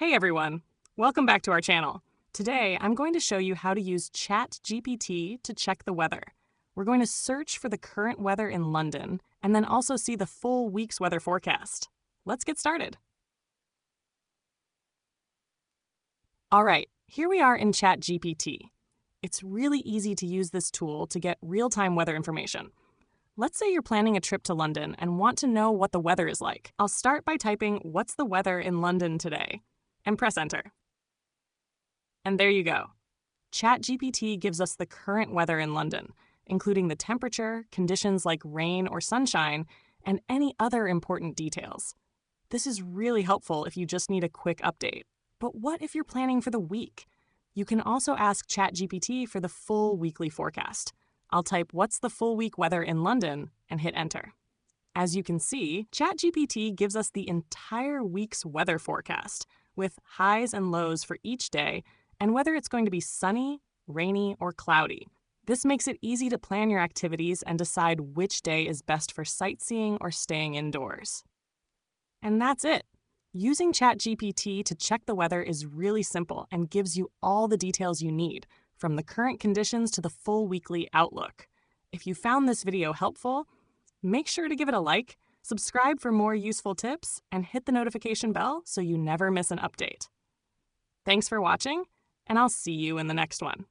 Hey everyone, welcome back to our channel. Today, I'm going to show you how to use ChatGPT to check the weather. We're going to search for the current weather in London and then also see the full week's weather forecast. Let's get started. All right, here we are in ChatGPT. It's really easy to use this tool to get real-time weather information. Let's say you're planning a trip to London and want to know what the weather is like. I'll start by typing, "What's the weather in London today?" and press enter. And there you go. ChatGPT gives us the current weather in London, including the temperature, conditions like rain or sunshine, and any other important details. This is really helpful if you just need a quick update. But what if you're planning for the week? You can also ask ChatGPT for the full weekly forecast. I'll type, "What's the full week weather in London?" and hit enter. As you can see, ChatGPT gives us the entire week's weather forecast, with highs and lows for each day, and whether it's going to be sunny, rainy, or cloudy. This makes it easy to plan your activities and decide which day is best for sightseeing or staying indoors. And that's it. Using ChatGPT to check the weather is really simple and gives you all the details you need, from the current conditions to the full weekly outlook. If you found this video helpful, make sure to give it a like, subscribe for more useful tips, and hit the notification bell so you never miss an update. Thanks for watching, and I'll see you in the next one.